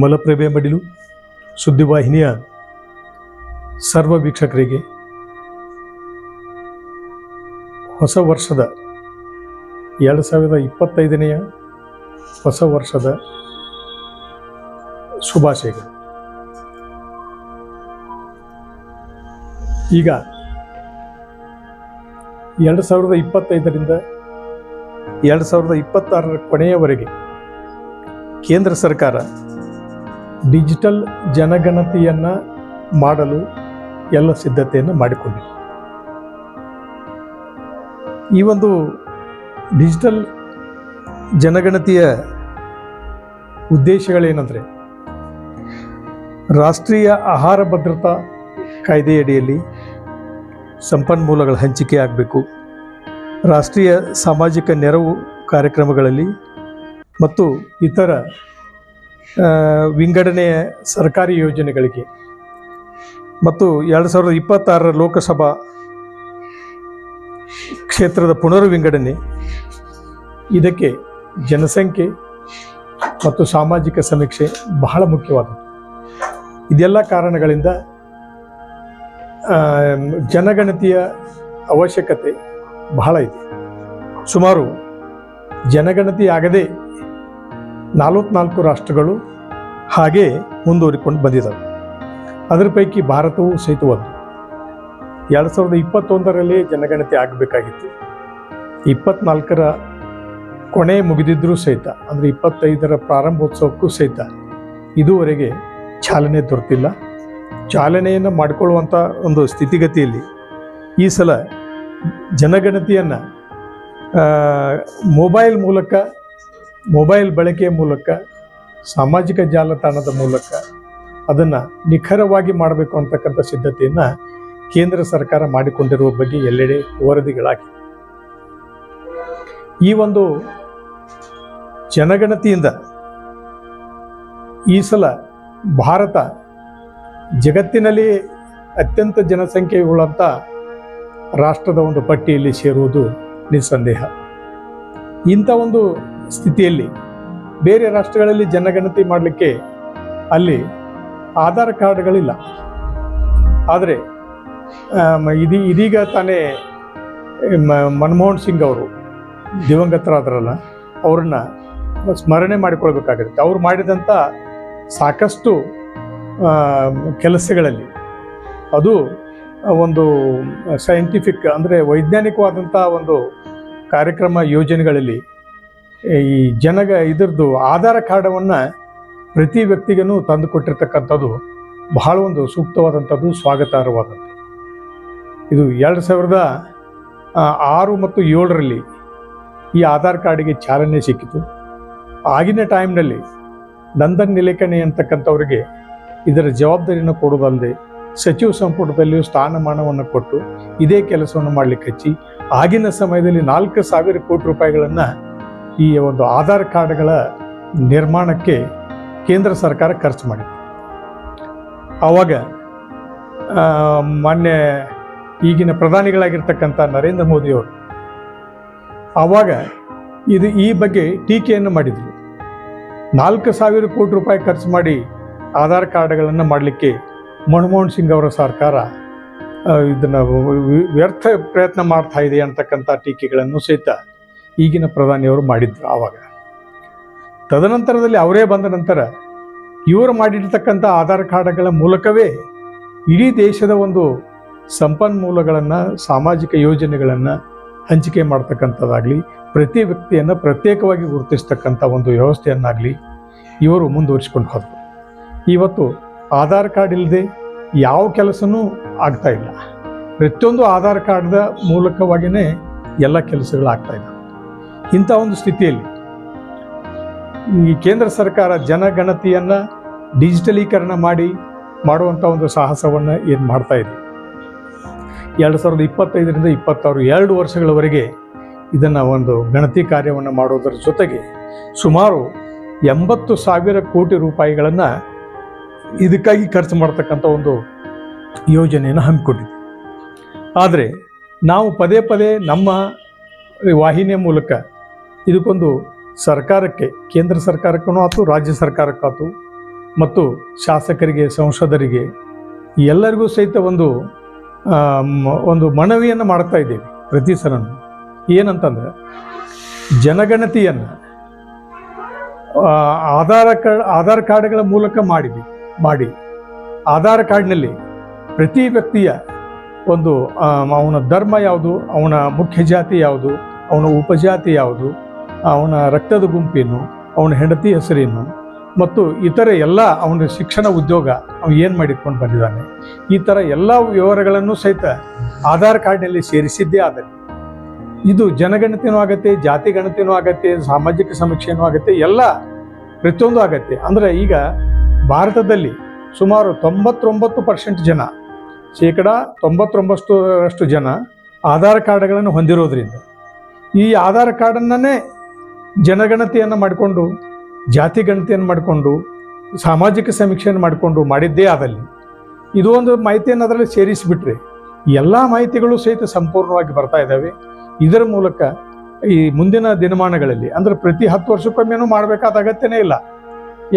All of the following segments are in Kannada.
ಮಲಪ್ರಭೆ ಮಡಿಲು ಸುದ್ದಿವಾಹಿನಿಯ ಸರ್ವ ವೀಕ್ಷಕರಿಗೆ ಹೊಸ ವರ್ಷದ 2025ನೇ ಹೊಸ ವರ್ಷದ ಶುಭಾಶಯಗಳು. ಈಗ 2025ರಿಂದ 2026ರ ಕೊನೆಯವರೆಗೆ ಕೇಂದ್ರ ಸರ್ಕಾರ ಡಿಜಿಟಲ್ ಜನಗಣತಿಯನ್ನು ಮಾಡಲು ಎಲ್ಲ ಸಿದ್ಧತೆಯನ್ನು ಮಾಡಿಕೊಂಡಿದೆ. ಈ ಒಂದು ಡಿಜಿಟಲ್ ಜನಗಣತಿಯ ಉದ್ದೇಶಗಳೇನೆಂದರೆ, ರಾಷ್ಟ್ರೀಯ ಆಹಾರ ಭದ್ರತಾ ಕಾಯ್ದೆಯಡಿಯಲ್ಲಿ ಸಂಪನ್ಮೂಲಗಳ ಹಂಚಿಕೆ ಆಗಬೇಕು, ರಾಷ್ಟ್ರೀಯ ಸಾಮಾಜಿಕ ನೆರವು ಕಾರ್ಯಕ್ರಮಗಳಲ್ಲಿ ಮತ್ತು ಇತರ ವಿಂಗಡಣೆಯ ಸರ್ಕಾರಿ ಯೋಜನೆಗಳಿಗೆ ಮತ್ತು 2026ರ ಲೋಕಸಭಾ ಕ್ಷೇತ್ರದ ಪುನರ್ವಿಂಗಡಣೆ, ಇದಕ್ಕೆ ಜನಸಂಖ್ಯೆ ಮತ್ತು ಸಾಮಾಜಿಕ ಸಮೀಕ್ಷೆ ಬಹಳ ಮುಖ್ಯವಾದದ್ದು. ಇದೆಲ್ಲ ಕಾರಣಗಳಿಂದ ಜನಗಣತಿಯ ಅವಶ್ಯಕತೆ ಬಹಳ ಇದೆ. ಸುಮಾರು ಜನಗಣತಿ ಆಗದೆ 44 ರಾಷ್ಟ್ರಗಳು ಹಾಗೆ ಮುಂದುವರಿಕೊಂಡು ಬಂದಿದ್ದಾವೆ. ಅದರ ಪೈಕಿ ಭಾರತವು ಸಹಿತ ಒಂದು. 2021ರಲ್ಲಿ ಜನಗಣತಿ ಆಗಬೇಕಾಗಿತ್ತು. 24ರ ಕೊನೆ ಮುಗಿದಿದ್ರೂ ಸಹಿತ, ಅಂದರೆ 25ರ ಪ್ರಾರಂಭೋತ್ಸವಕ್ಕೂ ಸಹಿತ ಇದುವರೆಗೆ ಚಾಲನೆ ದೊರೆತಿಲ್ಲ. ಚಾಲನೆಯನ್ನು ಮಾಡಿಕೊಳ್ಳುವಂಥ ಒಂದು ಸ್ಥಿತಿಗತಿಯಲ್ಲಿ ಈ ಸಲ ಜನಗಣತಿಯನ್ನು ಮೊಬೈಲ್ ಬಳಕೆಯ ಮೂಲಕ, ಸಾಮಾಜಿಕ ಜಾಲತಾಣದ ಮೂಲಕ ಅದನ್ನು ನಿಖರವಾಗಿ ಮಾಡಬೇಕು ಅಂತಕ್ಕಂಥ ಸಿದ್ಧತೆಯನ್ನು ಕೇಂದ್ರ ಸರ್ಕಾರ ಮಾಡಿಕೊಂಡಿರುವ ಬಗ್ಗೆ ಎಲ್ಲೆಡೆ ವರದಿಗಳಾಗಿವೆ. ಈ ಒಂದು ಜನಗಣತಿಯಿಂದ ಈ ಸಲ ಭಾರತ ಜಗತ್ತಿನಲ್ಲಿ ಅತ್ಯಂತ ಜನಸಂಖ್ಯೆಯುಳ್ಳಂಥ ರಾಷ್ಟ್ರದ ಒಂದು ಪಟ್ಟಿಯಲ್ಲಿ ಸೇರುವುದು ನಿಸ್ಸಂದೇಹ. ಇಂಥ ಒಂದು ಸ್ಥಿತಿಯಲ್ಲಿ ಬೇರೆ ರಾಷ್ಟ್ರಗಳಲ್ಲಿ ಜನಗಣತಿ ಮಾಡಲಿಕ್ಕೆ ಅಲ್ಲಿ ಆಧಾರ್ ಕಾರ್ಡ್ಗಳಿಲ್ಲ. ಆದರೆ ಇದೀಗ ತಾನೇ ಮನಮೋಹನ್ ಸಿಂಗ್ ಅವರು ದಿವಂಗತರಾದ್ರಲ್ಲ, ಅವ್ರನ್ನ ಸ್ಮರಣೆ ಮಾಡಿಕೊಳ್ಬೇಕಾಗುತ್ತೆ. ಅವ್ರು ಮಾಡಿದಂಥ ಸಾಕಷ್ಟು ಕೆಲಸಗಳಲ್ಲಿ ಅದು ಒಂದು ಸೈಂಟಿಫಿಕ್, ಅಂದರೆ ವೈಜ್ಞಾನಿಕವಾದಂಥ ಒಂದು ಕಾರ್ಯಕ್ರಮ ಯೋಜನೆಗಳಲ್ಲಿ ಈ ಇದರದ್ದು ಆಧಾರ್ ಕಾರ್ಡವನ್ನು ಪ್ರತಿ ವ್ಯಕ್ತಿಗೂ ತಂದು ಕೊಟ್ಟಿರ್ತಕ್ಕಂಥದ್ದು ಬಹಳ ಒಂದು ಸೂಕ್ತವಾದಂಥದ್ದು, ಸ್ವಾಗತಾರ್ಹವಾದಂಥದ್ದು. ಇದು 2006 ಮತ್ತು 2007ರಲ್ಲಿ ಈ ಆಧಾರ್ ಕಾರ್ಡಿಗೆ ಚಾಲನೆ ಸಿಕ್ಕಿತು. ಆಗಿನ ಟೈಮ್ನಲ್ಲಿ ನಂದನ್ ನಿಲೇಕಣಿ ಅಂತಕ್ಕಂಥವ್ರಿಗೆ ಇದರ ಜವಾಬ್ದಾರಿಯನ್ನು ಕೊಡೋದಲ್ಲದೆ ಸಚಿವ ಸಂಪುಟದಲ್ಲಿಯೂ ಸ್ಥಾನಮಾನವನ್ನು ಕೊಟ್ಟು ಇದೇ ಕೆಲಸವನ್ನು ಮಾಡಲಿಕ್ಕೆ ಹಚ್ಚಿ, ಆಗಿನ ಸಮಯದಲ್ಲಿ 4,000 ಕೋಟಿ ರೂಪಾಯಿಗಳನ್ನು ಈ ಒಂದು ಆಧಾರ್ ಕಾರ್ಡ್ಗಳ ನಿರ್ಮಾಣಕ್ಕೆ ಕೇಂದ್ರ ಸರ್ಕಾರ ಖರ್ಚು ಮಾಡಿತ್ತು. ಆವಾಗ ಮಾನ್ಯ ಈಗಿನ ಪ್ರಧಾನಿಗಳಾಗಿರ್ತಕ್ಕಂಥ ನರೇಂದ್ರ ಮೋದಿಯವರು ಆವಾಗ ಈ ಬಗ್ಗೆ ಟೀಕೆಯನ್ನು ಮಾಡಿದರು. 4,000 ಕೋಟಿ ರೂಪಾಯಿ ಖರ್ಚು ಮಾಡಿ ಆಧಾರ್ ಕಾರ್ಡ್ಗಳನ್ನು ಮಾಡಲಿಕ್ಕೆ ಮನಮೋಹನ್ ಸಿಂಗ್ ಅವರ ಸರ್ಕಾರ ಇದನ್ನು ವ್ಯರ್ಥ ಪ್ರಯತ್ನ ಮಾಡ್ತಾ ಇದೆ ಅಂತಕ್ಕಂಥ ಟೀಕೆಗಳನ್ನು ಸಹಿತ ಈಗಿನ ಪ್ರಧಾನಿಯವರು ಮಾಡಿದ್ರು ಆವಾಗ. ತದನಂತರದಲ್ಲಿ ಅವರೇ ಬಂದ ನಂತರ ಇವರು ಮಾಡಿರ್ತಕ್ಕಂಥ ಆಧಾರ್ ಕಾರ್ಡ್ಗಳ ಮೂಲಕವೇ ಇಡೀ ದೇಶದ ಒಂದು ಸಂಪನ್ಮೂಲಗಳನ್ನು, ಸಾಮಾಜಿಕ ಯೋಜನೆಗಳನ್ನು ಹಂಚಿಕೆ ಮಾಡ್ತಕ್ಕಂಥದ್ದಾಗಲಿ, ಪ್ರತಿ ವ್ಯಕ್ತಿಯನ್ನು ಪ್ರತ್ಯೇಕವಾಗಿ ಗುರುತಿಸ್ತಕ್ಕಂಥ ಒಂದು ವ್ಯವಸ್ಥೆಯನ್ನಾಗಲಿ ಇವರು ಮುಂದುವರಿಸಿಕೊಂಡು ಹೋದರು. ಇವತ್ತು ಆಧಾರ್ ಕಾರ್ಡ್ ಇಲ್ಲದೆ ಯಾವ ಕೆಲಸನೂ ಆಗ್ತಾ ಇಲ್ಲ. ಪ್ರತಿಯೊಂದು ಆಧಾರ್ ಕಾರ್ಡ್ದ ಮೂಲಕವಾಗಿಯೇ ಎಲ್ಲ ಕೆಲಸಗಳಾಗ್ತಾ ಇದ್ದಾವೆ. ಇಂಥ ಒಂದು ಸ್ಥಿತಿಯಲ್ಲಿ ಈ ಕೇಂದ್ರ ಸರ್ಕಾರ ಜನಗಣತಿಯನ್ನು ಡಿಜಿಟಲೀಕರಣ ಮಾಡುವಂಥ ಒಂದು ಸಾಹಸವನ್ನು ಏನು ಮಾಡ್ತಾ ಇದೆ. 2025ರಿಂದ 2026 2 ವರ್ಷಗಳವರೆಗೆ ಇದನ್ನು ಒಂದು ಗಣತಿ ಕಾರ್ಯವನ್ನು ಮಾಡೋದರ ಜೊತೆಗೆ ಸುಮಾರು 80,000 ಕೋಟಿ ರೂಪಾಯಿಗಳನ್ನು ಇದಕ್ಕಾಗಿ ಖರ್ಚು ಮಾಡ್ತಕ್ಕಂಥ ಒಂದು ಯೋಜನೆಯನ್ನು ಹಮ್ಮಿಕೊಂಡಿದೆ. ಆದರೆ ನಾವು ಪದೇ ಪದೇ ನಮ್ಮ ವಾಹಿನಿಯ ಮೂಲಕ ಇದಕ್ಕೊಂದು ಸರ್ಕಾರಕ್ಕೆ, ಕೇಂದ್ರ ಸರ್ಕಾರಕ್ಕೂ ಆಯ್ತು, ರಾಜ್ಯ ಸರ್ಕಾರಕ್ಕಾಯ್ತು, ಮತ್ತು ಶಾಸಕರಿಗೆ, ಸಂಸದರಿಗೆ ಎಲ್ಲರಿಗೂ ಸಹಿತ ಒಂದು ಮನವಿಯನ್ನು ಮಾಡ್ತಾ ಇದ್ದೇವೆ ಪ್ರತಿ ಸಲನೂ. ಏನಂತಂದರೆ, ಜನಗಣತಿಯನ್ನು ಆಧಾರ್ ಕಾರ್ಡ್ಗಳ ಮೂಲಕ ಮಾಡಿ ಆಧಾರ್ ಕಾರ್ಡ್ನಲ್ಲಿ ಪ್ರತಿ ವ್ಯಕ್ತಿಯ ಅವನ ಧರ್ಮ ಯಾವುದು, ಅವನ ಮುಖ್ಯ ಜಾತಿ ಯಾವುದು, ಅವನ ಉಪಜಾತಿ ಯಾವುದು, ಅವನ ರಕ್ತದ ಗುಂಪೇನು, ಅವನ ಹೆಂಡತಿ ಹೆಸರೇನು ಮತ್ತು ಇತರ ಎಲ್ಲ ಅವನ ಶಿಕ್ಷಣ, ಉದ್ಯೋಗ, ಅವನು ಏನು ಮಾಡಿಕೊಂಡು ಬಂದಿದ್ದಾನೆ, ಈ ಥರ ಎಲ್ಲ ವಿವರಗಳನ್ನು ಸಹಿತ ಆಧಾರ್ ಕಾರ್ಡ್ನಲ್ಲಿ ಸೇರಿಸಿದ್ದೇ ಆದರೆ ಇದು ಜನಗಣತಿನೂ ಆಗತ್ತೆ, ಜಾತಿ ಗಣತಿನೂ ಆಗತ್ತೆ, ಸಾಮಾಜಿಕ ಸಮೀಕ್ಷೆನೂ ಆಗತ್ತೆ, ಎಲ್ಲ ಪ್ರತಿಯೊಂದು ಆಗತ್ತೆ. ಅಂದರೆ ಈಗ ಭಾರತದಲ್ಲಿ ಸುಮಾರು 99% ಜನ, 99% ಜನ ಆಧಾರ್ ಕಾರ್ಡ್ಗಳನ್ನು ಹೊಂದಿರೋದ್ರಿಂದ ಈ ಆಧಾರ್ ಕಾರ್ಡನ್ನೇ ಜನಗಣತಿಯನ್ನು ಮಾಡಿಕೊಂಡು, ಜಾತಿ ಗಣತಿಯನ್ನು ಮಾಡಿಕೊಂಡು, ಸಾಮಾಜಿಕ ಸಮೀಕ್ಷೆಯನ್ನು ಮಾಡಿದ್ದೇ ಆದಲ್ಲಿ ಇದು ಒಂದು ಮಾಹಿತಿಯನ್ನು ಅದರಲ್ಲಿ ಸೇರಿಸಿಬಿಟ್ರೆ ಎಲ್ಲ ಮಾಹಿತಿಗಳು ಸಹಿತ ಸಂಪೂರ್ಣವಾಗಿ ಬರ್ತಾ ಇದ್ದಾವೆ. ಇದರ ಮೂಲಕ ಈ ಮುಂದಿನ ದಿನಮಾನಗಳಲ್ಲಿ, ಅಂದರೆ ಪ್ರತಿ 10 ವರ್ಷಕ್ಕೊಮ್ಮೆನೂ ಮಾಡಬೇಕಾದ ಅಗತ್ಯನೇ ಇಲ್ಲ.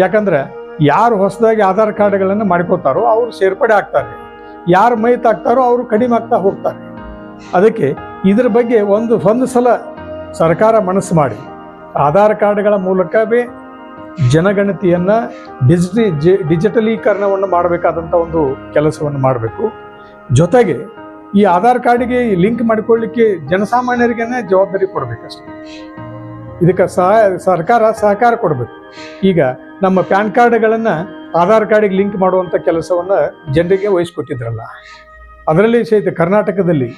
ಯಾಕಂದ್ರೆ ಯಾರು ಹೊಸದಾಗಿ ಆಧಾರ್ ಕಾರ್ಡ್ಗಳನ್ನು ಮಾಡ್ಕೋತಾರೋ ಅವರು ಸೇರ್ಪಡೆ ಆಗ್ತಾರೆ, ಯಾರು ಮೈತಾಗ್ತಾರೋ ಅವರು ಕಡಿಮೆ ಆಗ್ತಾ ಹೋಗ್ತಾರೆ. ಅದಕ್ಕೆ ಇದರ ಬಗ್ಗೆ ಒಂದು ಸಲ ಸರ್ಕಾರ ಮನಸ್ಸು ಮಾಡಿ ಆಧಾರ್ ಕಾರ್ಡ್ಗಳ ಮೂಲಕವೇ ಜನಗಣತಿಯನ್ನು ಡಿಜಿಟಲೀಕರಣವನ್ನು ಮಾಡಬೇಕಾದಂಥ ಒಂದು ಕೆಲಸವನ್ನು ಮಾಡಬೇಕು. ಜೊತೆಗೆ ಈ ಆಧಾರ್ ಕಾರ್ಡಿಗೆ ಲಿಂಕ್ ಮಾಡಿಕೊಳ್ಳಿಕ್ಕೆ ಜನಸಾಮಾನ್ಯರಿಗೇನೆ ಜವಾಬ್ದಾರಿ ಕೊಡಬೇಕಷ್ಟೆ. ಇದಕ್ಕೆ ಸರ್ಕಾರ ಸಹಕಾರ ಕೊಡಬೇಕು. ಈಗ ನಮ್ಮ ಪ್ಯಾನ್ ಕಾರ್ಡ್ಗಳನ್ನು ಆಧಾರ್ ಕಾರ್ಡಿಗೆ ಲಿಂಕ್ ಮಾಡುವಂಥ ಕೆಲಸವನ್ನು ಜನರಿಗೆ ವಹಿಸ್ಕೊಟ್ಟಿದ್ರಲ್ಲ, ಅದರಲ್ಲಿ ಸಹಿತ ಕರ್ನಾಟಕದಲ್ಲಿ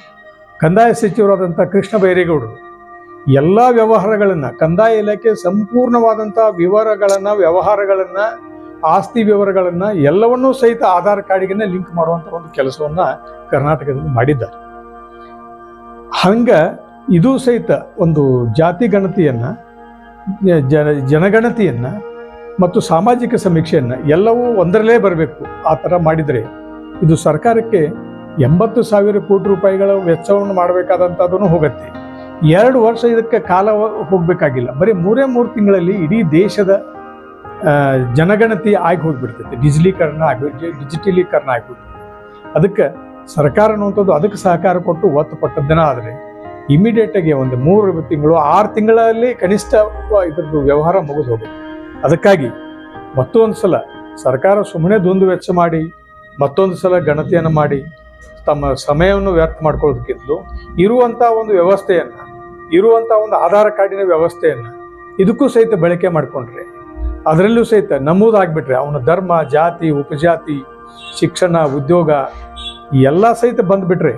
ಕಂದಾಯ ಸಚಿವರಾದಂಥ ಕೃಷ್ಣ ಬೈರೇಗೌಡರು ಎಲ್ಲ ವ್ಯವಹಾರಗಳನ್ನು, ಕಂದಾಯ ಇಲಾಖೆ ಸಂಪೂರ್ಣವಾದಂಥ ವ್ಯವಹಾರಗಳನ್ನು, ಆಸ್ತಿ ವಿವರಗಳನ್ನು ಎಲ್ಲವನ್ನೂ ಸಹಿತ ಆಧಾರ್ ಕಾರ್ಡಿಗೆ ಲಿಂಕ್ ಮಾಡುವಂಥ ಒಂದು ಕೆಲಸವನ್ನು ಕರ್ನಾಟಕದಲ್ಲಿ ಮಾಡಿದ್ದಾರೆ. ಹಂಗೆ ಇದು ಸಹಿತ ಒಂದು ಜಾತಿ ಗಣತಿಯನ್ನು, ಜನಗಣತಿಯನ್ನು ಮತ್ತು ಸಾಮಾಜಿಕ ಸಮೀಕ್ಷೆಯನ್ನು ಎಲ್ಲವೂ ಒಂದರಲ್ಲೇ ಬರಬೇಕು. ಆ ಥರ ಮಾಡಿದರೆ ಇದು ಸರ್ಕಾರಕ್ಕೆ 80,000 ಕೋಟಿ ರೂಪಾಯಿಗಳ ವೆಚ್ಚವನ್ನು ಮಾಡಬೇಕಾದಂಥದ್ದೂ ಹೋಗುತ್ತೆ. 2 ವರ್ಷ ಇದಕ್ಕೆ ಕಾಲ ಹೋಗಬೇಕಾಗಿಲ್ಲ. ಬರೀ 3 ತಿಂಗಳಲ್ಲಿ ಇಡೀ ದೇಶದ ಜನಗಣತಿ ಆಗಿ ಹೋಗಿಬಿಡ್ತೈತೆ, ಡಿಜಿಟಲೀಕರಣ ಆಗಿಬಿಡ್ತೈತೆ. ಅದಕ್ಕೆ ಸರ್ಕಾರ ಅನ್ನುವಂಥದ್ದು ಅದಕ್ಕೆ ಸಹಕಾರ ಕೊಟ್ಟು ಒತ್ತು ಕೊಟ್ಟದ್ದನ ಆದರೆ ಇಮಿಡಿಯೇಟಾಗಿ ಒಂದು 3 ತಿಂಗಳು 6 ತಿಂಗಳಲ್ಲಿ ಕನಿಷ್ಠ ಇದ್ರದ್ದು ವ್ಯವಹಾರ ಮುಗಿದು ಹೋಗುತ್ತೆ. ಅದಕ್ಕಾಗಿ ಮತ್ತೊಂದು ಸಲ ಸರ್ಕಾರ ಸುಮ್ಮನೆ ದುಂದು ವೆಚ್ಚ ಮಾಡಿ ಮತ್ತೊಂದು ಸಲ ಗಣತಿಯನ್ನು ಮಾಡಿ ತಮ್ಮ ಸಮಯವನ್ನು ವ್ಯರ್ಥ ಮಾಡ್ಕೊಳ್ಳೋದಕ್ಕಿಂತಲೂ ಇರುವಂಥ ಒಂದು ವ್ಯವಸ್ಥೆಯನ್ನು, ಇರುವಂಥ ಒಂದು ಆಧಾರ್ ಕಾರ್ಡಿನ ವ್ಯವಸ್ಥೆಯನ್ನು ಇದಕ್ಕೂ ಸಹಿತ ಬಳಕೆ ಮಾಡಿಕೊಂಡ್ರೆ, ಅದರಲ್ಲೂ ಸಹಿತ ನಮೂದಾಗಿಬಿಟ್ರೆ ಅವನ ಧರ್ಮ, ಜಾತಿ, ಉಪಜಾತಿ, ಶಿಕ್ಷಣ, ಉದ್ಯೋಗ ಎಲ್ಲ ಸಹಿತ ಬಂದುಬಿಟ್ರೆ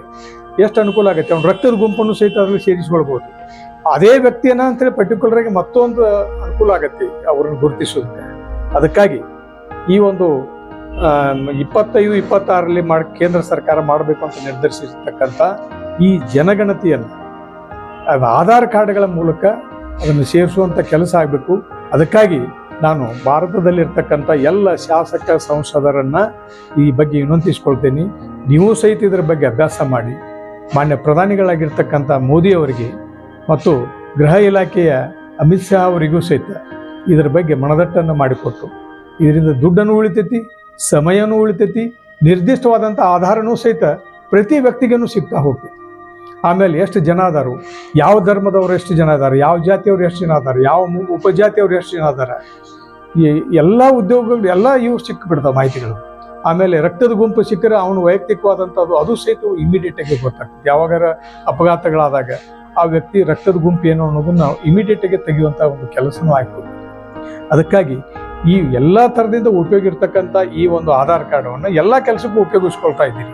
ಎಷ್ಟು ಅನುಕೂಲ ಆಗುತ್ತೆ. ಅವ್ನ ರಕ್ತದ ಗುಂಪನ್ನು ಸಹಿತ ಅದರಲ್ಲಿ ಸೇರಿಸ್ಕೊಳ್ಬೋದು. ಅದೇ ವ್ಯಕ್ತಿಯನ್ನ ಅಂತೇಳಿ ಪರ್ಟಿಕ್ಯುಲರಾಗಿ ಮತ್ತೊಂದು ಅನುಕೂಲ ಆಗುತ್ತೆ ಅವ್ರನ್ನ ಗುರುತಿಸೋದಕ್ಕೆ. ಅದಕ್ಕಾಗಿ ಈ ಒಂದು 25-26ರಲ್ಲಿ ಕೇಂದ್ರ ಸರ್ಕಾರ ಮಾಡಬೇಕು ಅಂತ ನಿರ್ಧರಿಸಿರ್ತಕ್ಕಂಥ ಈ ಜನಗಣತಿಯನ್ನು ಆಧಾರ್ ಕಾರ್ಡ್ಗಳ ಮೂಲಕ ಅದನ್ನು ಸೇರಿಸುವಂಥ ಕೆಲಸ ಆಗಬೇಕು. ಅದಕ್ಕಾಗಿ ನಾನು ಭಾರತದಲ್ಲಿರ್ತಕ್ಕಂಥ ಎಲ್ಲ ಶಾಸಕ ಸಂಸದರನ್ನು ಈ ಬಗ್ಗೆ ವಿನಂತಿಸ್ಕೊಳ್ತೇನೆ. ನೀವು ಸಹಿತ ಇದರ ಬಗ್ಗೆ ಅಭ್ಯಾಸ ಮಾಡಿ ಮಾನ್ಯ ಪ್ರಧಾನಿಗಳಾಗಿರ್ತಕ್ಕಂಥ ಮೋದಿಯವರಿಗೆ ಮತ್ತು ಗೃಹ ಇಲಾಖೆಯ ಅಮಿತ್ ಶಾ ಅವರಿಗೂ ಸಹಿತ ಇದರ ಬಗ್ಗೆ ಮನದಟ್ಟನ್ನು ಮಾಡಿಕೊಟ್ಟು ಇದರಿಂದ ದುಡ್ಡನ್ನು ಉಳಿತೈತಿ, ಸಮಯನೂ ಉಳಿತೈತಿ, ನಿರ್ದಿಷ್ಟವಾದಂಥ ಆಧಾರನೂ ಸಹಿತ ಪ್ರತಿ ವ್ಯಕ್ತಿಗೂ ಸಿಗ್ತಾ ಹೋಗ್ತೈತಿ. ಆಮೇಲೆ ಎಷ್ಟು ಜನ ಅದಾರು, ಯಾವ ಧರ್ಮದವ್ರು ಎಷ್ಟು ಜನ ಅದಾರೆ, ಯಾವ ಜಾತಿಯವ್ರು ಎಷ್ಟು ಜನ ಅದಾರೆ, ಯಾವ ಉಪಜಾತಿಯವ್ರು ಎಷ್ಟು ಜನ ಅದಾರೆ, ಎಲ್ಲ ಉದ್ಯೋಗಗಳು ಎಲ್ಲ ಇವು ಸಿಕ್ಕಿಬಿಡ್ತಾವೆ ಮಾಹಿತಿಗಳು. ಆಮೇಲೆ ರಕ್ತದ ಗುಂಪು ಸಿಕ್ಕರೆ ಅವನು ವೈಯಕ್ತಿಕವಾದಂಥದ್ದು ಅದು ಸಹಿತ ಇಮಿಡಿಯೇಟಾಗಿ ಗೊತ್ತಾಗ್ತದೆ. ಯಾವಾಗಾರ ಅಪಘಾತಗಳಾದಾಗ ಆ ವ್ಯಕ್ತಿ ರಕ್ತದ ಗುಂಪು ಏನು ಅನ್ನೋದನ್ನು ನಾವು ಇಮಿಡಿಯೇಟಾಗಿ ತೆಗೆಯುವಂಥ ಒಂದು ಕೆಲಸನೂ ಆಗ್ತದೆ. ಅದಕ್ಕಾಗಿ ಈ ಎಲ್ಲ ಥರದಿಂದ ಉಪಯೋಗ ಇರ್ತಕ್ಕಂಥ ಈ ಒಂದು ಆಧಾರ್ ಕಾರ್ಡನ್ನು ಎಲ್ಲ ಕೆಲಸಕ್ಕೂ ಉಪಯೋಗಿಸ್ಕೊಳ್ತಾ ಇದ್ದೀರಿ.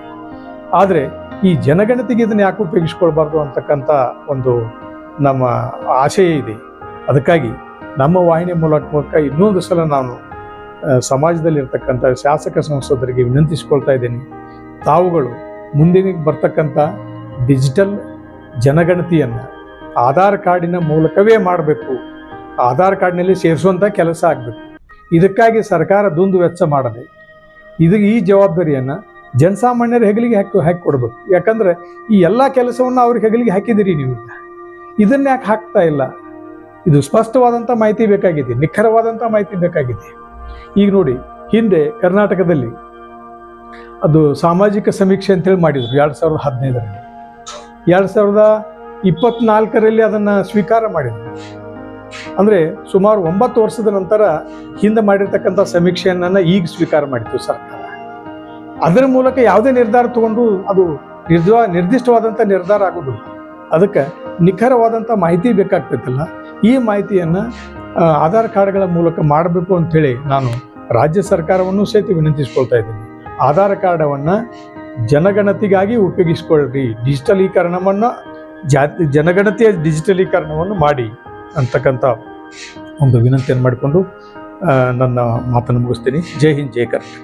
ಆದರೆ ಈ ಜನಗಣತಿಗೆ ಇದನ್ನು ಯಾಕೆ ಉಪಯೋಗಿಸ್ಕೊಳ್ಬಾರ್ದು ಅಂತಕ್ಕಂಥ ಒಂದು ನಮ್ಮ ಆಶಯ ಇದೆ. ಅದಕ್ಕಾಗಿ ನಮ್ಮ ವಾಹಿನಿ ಮೂಲಕ ಇನ್ನೊಂದು ಸಲ ನಾನು ಸಮಾಜದಲ್ಲಿರ್ತಕ್ಕಂಥ ಶಾಸಕ ಸಂಸದರಿಗೆ ವಿನಂತಿಸ್ಕೊಳ್ತಾ ಇದ್ದೀನಿ. ತಾವುಗಳು ಮುಂದಿನ ಬರ್ತಕ್ಕಂಥ ಡಿಜಿಟಲ್ ಜನಗಣತಿಯನ್ನು ಆಧಾರ್ ಕಾರ್ಡಿನ ಮೂಲಕವೇ ಮಾಡಬೇಕು, ಆಧಾರ್ ಕಾರ್ಡ್ನಲ್ಲಿ ಸೇರಿಸುವಂಥ ಕೆಲಸ ಆಗಬೇಕು. ಇದಕ್ಕಾಗಿ ಸರ್ಕಾರ ದುಂದು ವೆಚ್ಚ ಮಾಡದೆ ಈ ಜವಾಬ್ದಾರಿಯನ್ನು ಜನಸಾಮಾನ್ಯರ ಹೆಗಲಿಗೆ ಹಾಕಿ ಕೊಡಬೇಕು. ಯಾಕಂದರೆ ಈ ಎಲ್ಲ ಕೆಲಸವನ್ನು ಅವ್ರಿಗೆ ಹೆಗಲಿಗೆ ಹಾಕಿದಿರಿ ನೀವು, ಇದನ್ನ ಯಾಕೆ ಹಾಕ್ತಾ ಇಲ್ಲ? ಇದು ಸ್ಪಷ್ಟವಾದಂಥ ಮಾಹಿತಿ ಬೇಕಾಗಿದೆ, ನಿಖರವಾದಂಥ ಮಾಹಿತಿ ಬೇಕಾಗಿದೆ. ಈಗ ನೋಡಿ, ಹಿಂದೆ ಕರ್ನಾಟಕದಲ್ಲಿ ಅದು ಸಾಮಾಜಿಕ ಸಮೀಕ್ಷೆ ಅಂತೇಳಿ ಮಾಡಿದರು 2015ರಲ್ಲಿ. 2024ರಲ್ಲಿ ಅದನ್ನು ಸ್ವೀಕಾರ ಮಾಡಿದರು. ಅಂದರೆ ಸುಮಾರು 9 ವರ್ಷದ ನಂತರ ಹಿಂದೆ ಮಾಡಿರ್ತಕ್ಕಂಥ ಸಮೀಕ್ಷೆಯನ್ನು ಈಗ ಸ್ವೀಕಾರ ಮಾಡಿತ್ತು ಸರ್ಕಾರ. ಅದರ ಮೂಲಕ ಯಾವುದೇ ನಿರ್ಧಾರ ತಗೊಂಡು ಅದು ನಿರ್ದಿಷ್ಟವಾದಂಥ ನಿರ್ಧಾರ ಆಗೋದಿಲ್ಲ. ಅದಕ್ಕೆ ನಿಖರವಾದಂಥ ಮಾಹಿತಿ ಬೇಕಾಗ್ತೈತಲ್ಲ, ಈ ಮಾಹಿತಿಯನ್ನು ಆಧಾರ್ ಕಾರ್ಡ್ಗಳ ಮೂಲಕ ಮಾಡಬೇಕು ಅಂಥೇಳಿ ನಾನು ರಾಜ್ಯ ಸರ್ಕಾರವನ್ನು ಸಹಿತ ವಿನಂತಿಸ್ಕೊಳ್ತಾ ಇದ್ದೀನಿ. ಆಧಾರ್ ಕಾರ್ಡವನ್ನು ಜನಗಣತಿಗಾಗಿ ಉಪಯೋಗಿಸ್ಕೊಳ್ರಿ, ಡಿಜಿಟಲೀಕರಣವನ್ನು ಜನಗಣತಿಯ ಡಿಜಿಟಲೀಕರಣವನ್ನು ಮಾಡಿ ಅಂತಕ್ಕಂಥ ಒಂದು ವಿನಂತಿಯನ್ನು ಮಾಡಿಕೊಂಡು ನನ್ನ ಮಾತನ್ನು ಮುಗಿಸ್ತೀನಿ. ಜೈ ಹಿಂದ್, ಜೈ ಕರ್ನಾಟಕ.